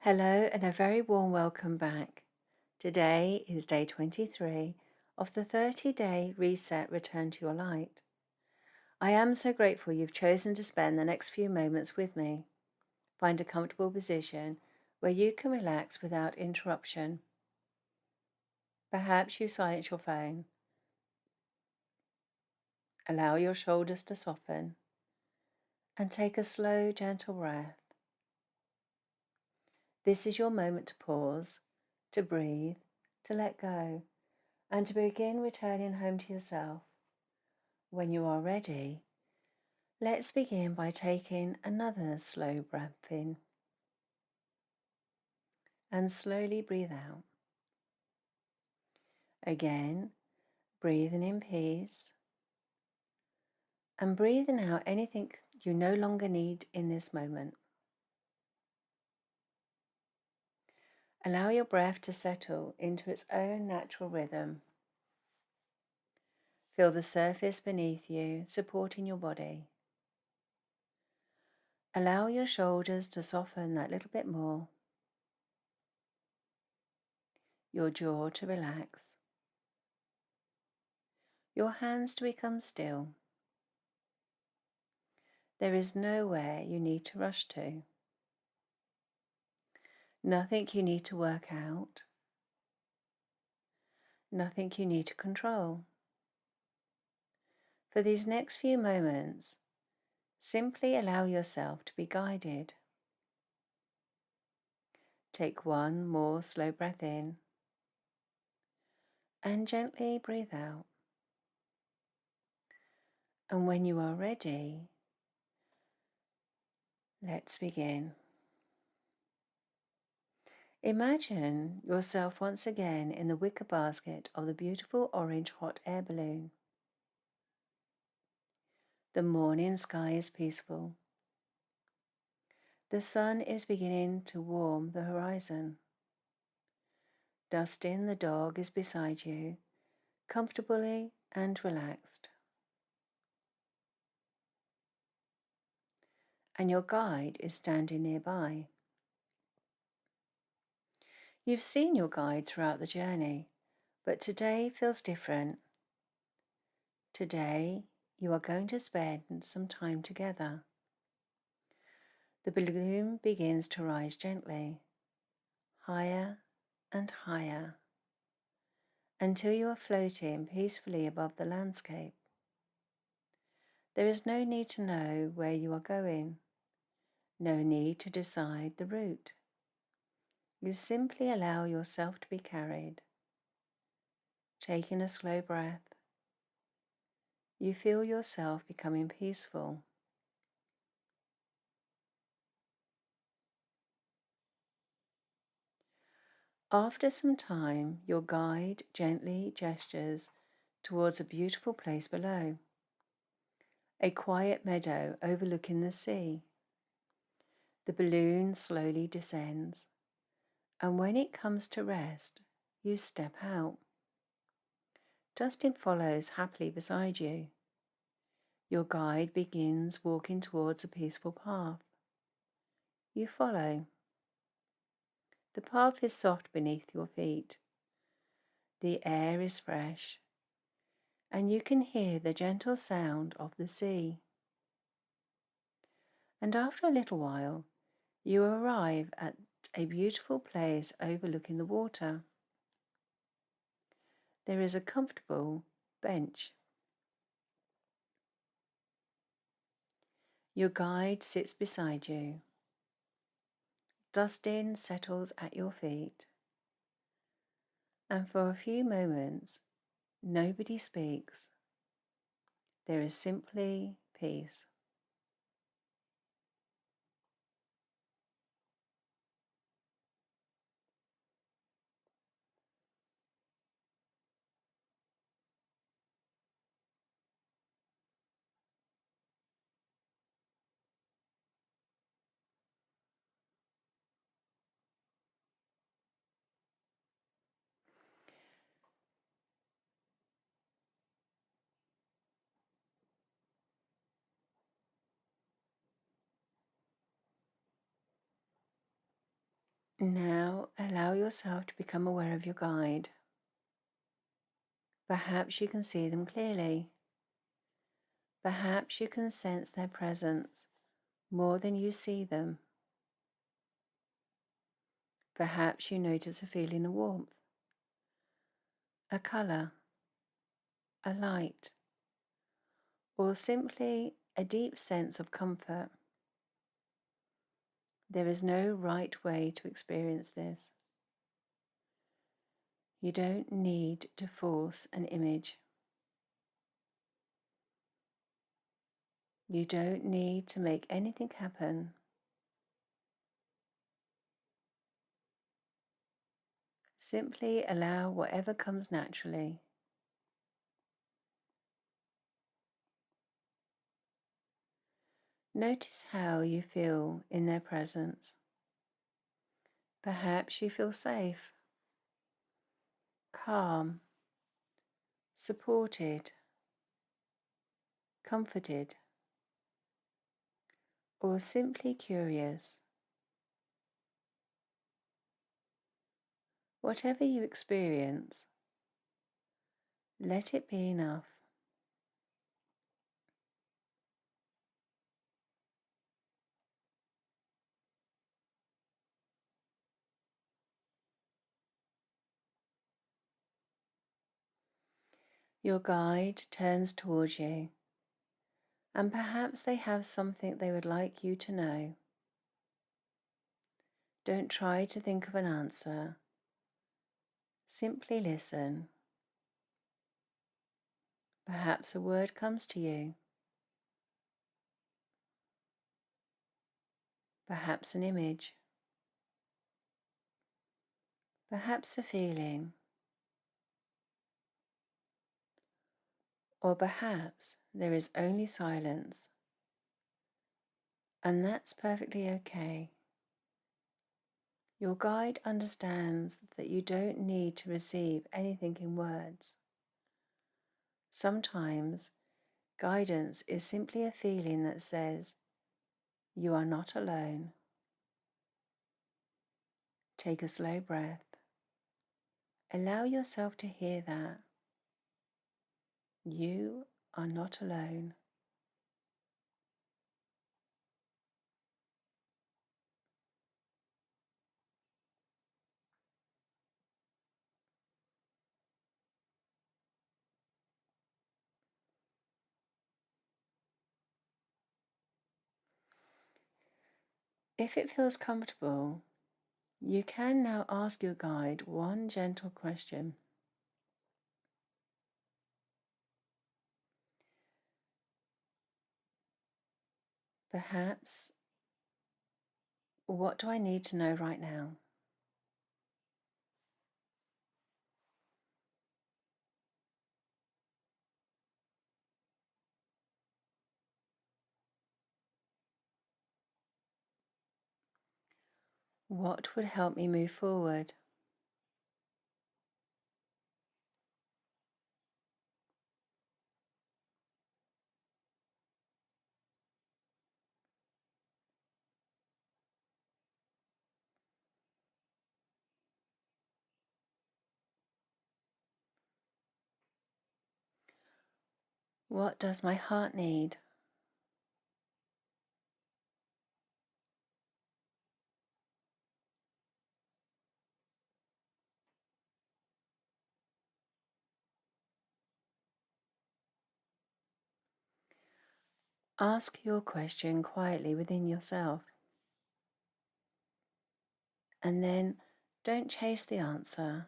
Hello and a very warm welcome back. Today is day 23 of the 30-day reset return to your light. I am so grateful you've chosen to spend the next few moments with me. Find a comfortable position where you can relax without interruption. Perhaps you silence your phone. Allow your shoulders to soften and take a slow, gentle breath. This is your moment to pause, to breathe, to let go, and to begin returning home to yourself. When you are ready, let's begin by taking another slow breath in and slowly breathe out. Again, breathing in peace and breathing out anything you no longer need in this moment. Allow your breath to settle into its own natural rhythm. Feel the surface beneath you supporting your body. Allow your shoulders to soften that little bit more, your jaw to relax, your hands to become still. There is nowhere you need to rush to. Nothing you need to work out. Nothing you need to control. For these next few moments, simply allow yourself to be guided. Take one more slow breath in and gently breathe out. And when you are ready, let's begin. Imagine yourself once again in the wicker basket of the beautiful orange hot air balloon. The morning sky is peaceful. The sun is beginning to warm the horizon. Dustin the dog is beside you, comfortably and relaxed. And your guide is standing nearby. You've seen your guide throughout the journey, but today feels different. Today, you are going to spend some time together. The balloon begins to rise gently, higher and higher, until you are floating peacefully above the landscape. There is no need to know where you are going, no need to decide the route. You simply allow yourself to be carried. Taking a slow breath, you feel yourself becoming peaceful. After some time, your guide gently gestures towards a beautiful place below, a quiet meadow overlooking the sea. The balloon slowly descends, and when it comes to rest, you step out. Dustin follows happily beside you. Your guide begins walking towards a peaceful path. You follow. The path is soft beneath your feet. The air is fresh, and you can hear the gentle sound of the sea. And after a little while, you arrive at a beautiful place overlooking the water. There is a comfortable bench. Your guide sits beside you. Dustin settles at your feet. And for a few moments, nobody speaks. There is simply peace. Now allow yourself to become aware of your guide. Perhaps you can see them clearly. Perhaps you can sense their presence more than you see them. Perhaps you notice a feeling of warmth, a colour, a light, or simply a deep sense of comfort. There is no right way to experience this. You don't need to force an image. You don't need to make anything happen. Simply allow whatever comes naturally. Notice how you feel in their presence. Perhaps you feel safe, calm, supported, comforted, or simply curious. Whatever you experience, let it be enough. Your guide turns towards you, and perhaps they have something they would like you to know. Don't try to think of an answer. Simply listen. Perhaps a word comes to you. Perhaps an image. Perhaps a feeling. Or perhaps there is only silence, and that's perfectly okay. Your guide understands that you don't need to receive anything in words. Sometimes guidance is simply a feeling that says, you are not alone. Take a slow breath. Allow yourself to hear that. You are not alone. If it feels comfortable, you can now ask your guide one gentle question. Perhaps, what do I need to know right now? What would help me move forward? What does my heart need? Ask your question quietly within yourself. And then don't chase the answer.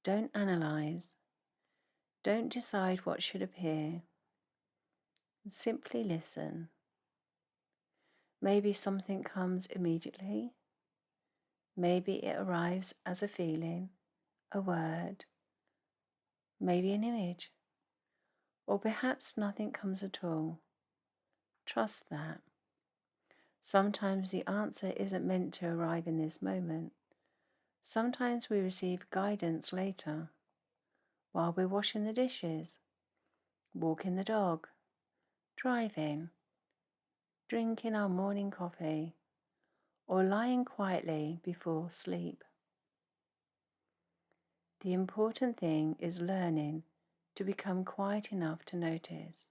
Don't analyze. Don't decide what should appear. Simply listen. Maybe something comes immediately. Maybe it arrives as a feeling, a word, maybe an image, or perhaps nothing comes at all. Trust that. Sometimes the answer isn't meant to arrive in this moment. Sometimes we receive guidance later, while we're washing the dishes, walking the dog, driving, drinking our morning coffee, or lying quietly before sleep. The important thing is learning to become quiet enough to notice.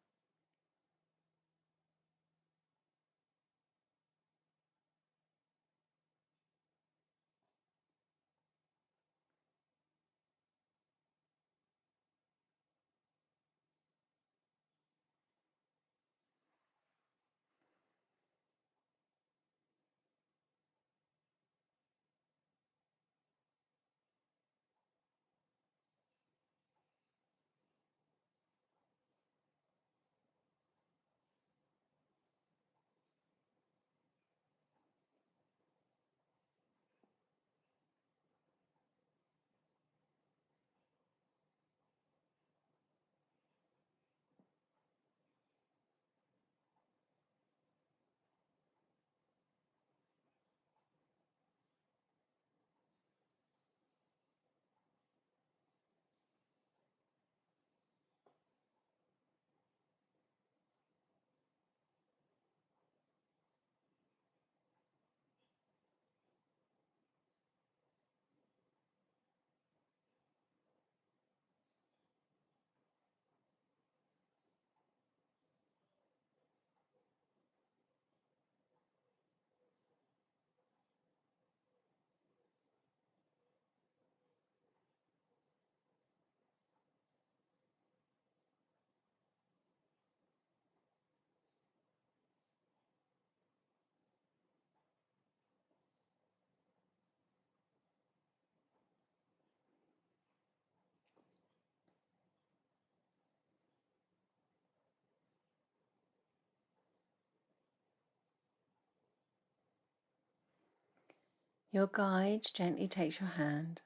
Your guide gently takes your hand,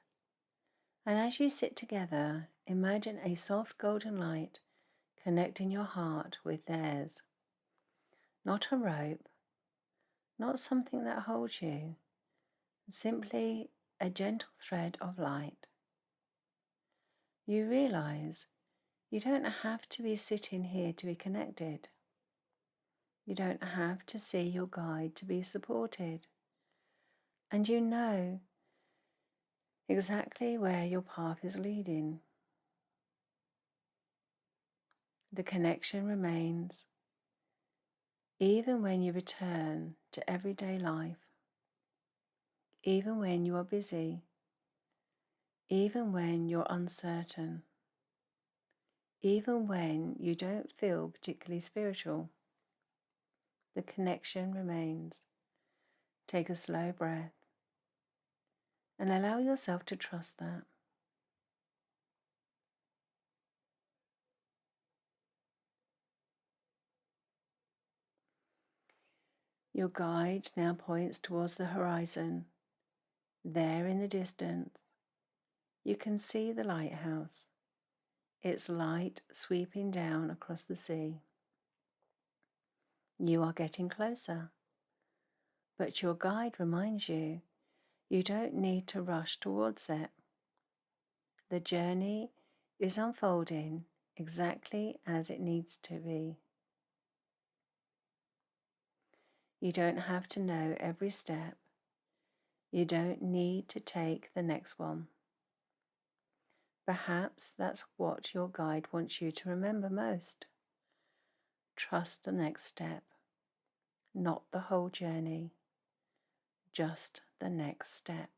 and as you sit together, imagine a soft golden light connecting your heart with theirs. Not a rope, not something that holds you, simply a gentle thread of light. You realize you don't have to be sitting here to be connected. You don't have to see your guide to be supported. And you know exactly where your path is leading. The connection remains even when you return to everyday life, even when you are busy, even when you're uncertain, even when you don't feel particularly spiritual. The connection remains. Take a slow breath and allow yourself to trust that. Your guide now points towards the horizon. There in the distance, you can see the lighthouse, its light sweeping down across the sea. You are getting closer, but your guide reminds you you don't need to rush towards it. The journey is unfolding exactly as it needs to be. You don't have to know every step. You don't need to take the next one. Perhaps that's what your guide wants you to remember most. Trust the next step, not the whole journey, just the next step.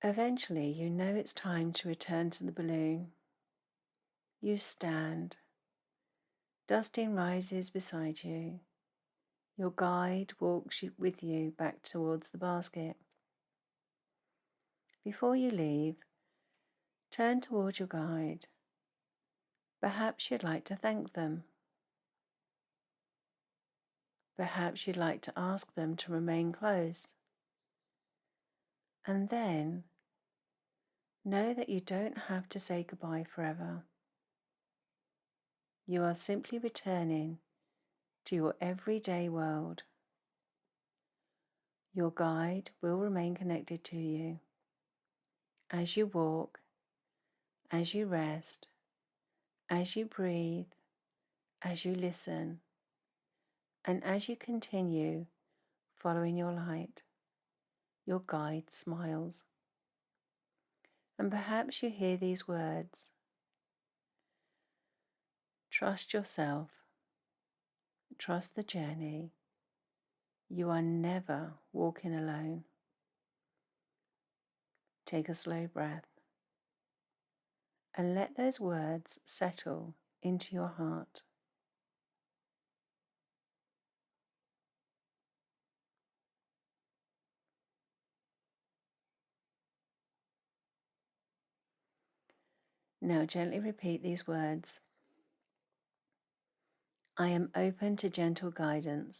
Eventually, you know it's time to return to the balloon. You stand. Dustin rises beside you. Your guide walks with you back towards the basket. Before you leave, turn towards your guide. Perhaps you'd like to thank them. Perhaps you'd like to ask them to remain close. And then know that you don't have to say goodbye forever. You are simply returning to your everyday world. Your guide will remain connected to you as you walk as you rest, as you breathe, as you listen, and as you continue following your light, your guide smiles. And perhaps you hear these words: trust yourself, trust the journey. You are never walking alone. Take a slow breath and let those words settle into your heart. Now gently repeat these words. I am open to gentle guidance.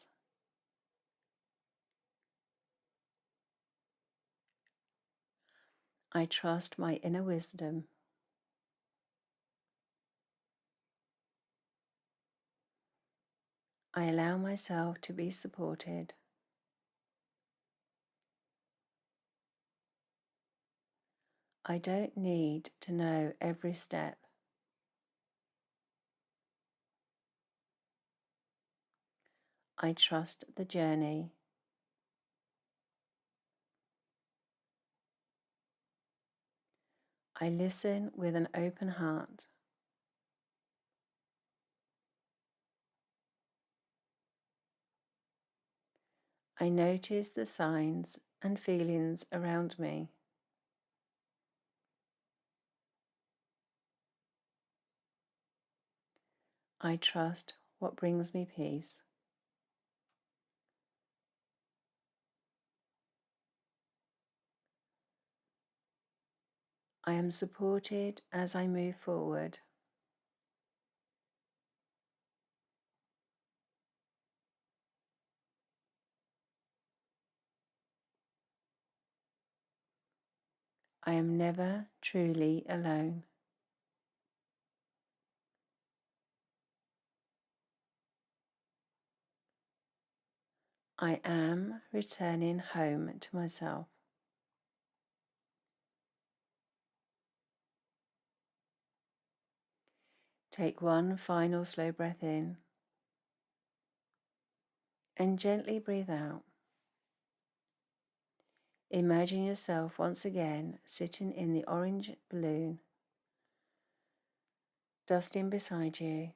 I trust my inner wisdom. I allow myself to be supported. I don't need to know every step. I trust the journey. I listen with an open heart. I notice the signs and feelings around me. I trust what brings me peace. I am supported as I move forward. I am never truly alone. I am returning home to myself. Take one final slow breath in and gently breathe out. Imagine yourself once again sitting in the orange balloon, Dustin beside you,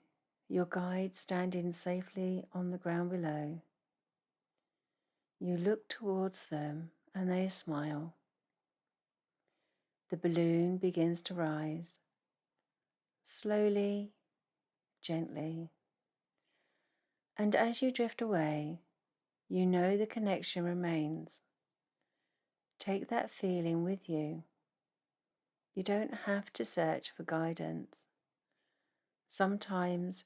your guide standing safely on the ground below. You look towards them and they smile. The balloon begins to rise, slowly, gently. And as you drift away, you know the connection remains. Take that feeling with you. You don't have to search for guidance. Sometimes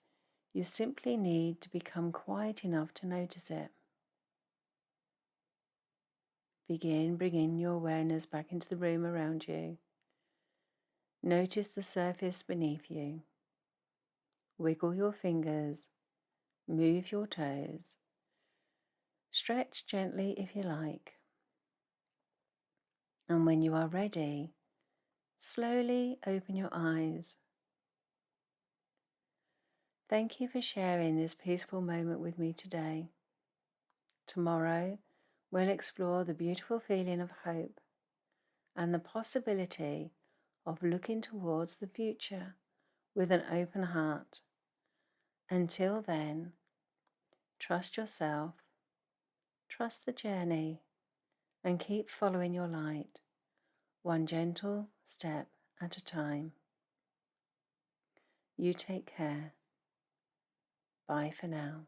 you simply need to become quiet enough to notice it. Begin bringing your awareness back into the room around you. Notice the surface beneath you. Wiggle your fingers, move your toes. Stretch gently if you like. And when you are ready, slowly open your eyes. Thank you for sharing this peaceful moment with me today. Tomorrow, we'll explore the beautiful feeling of hope and the possibility of looking towards the future with an open heart. Until then, trust yourself, trust the journey, and keep following your light, one gentle step at a time. You take care. Bye for now.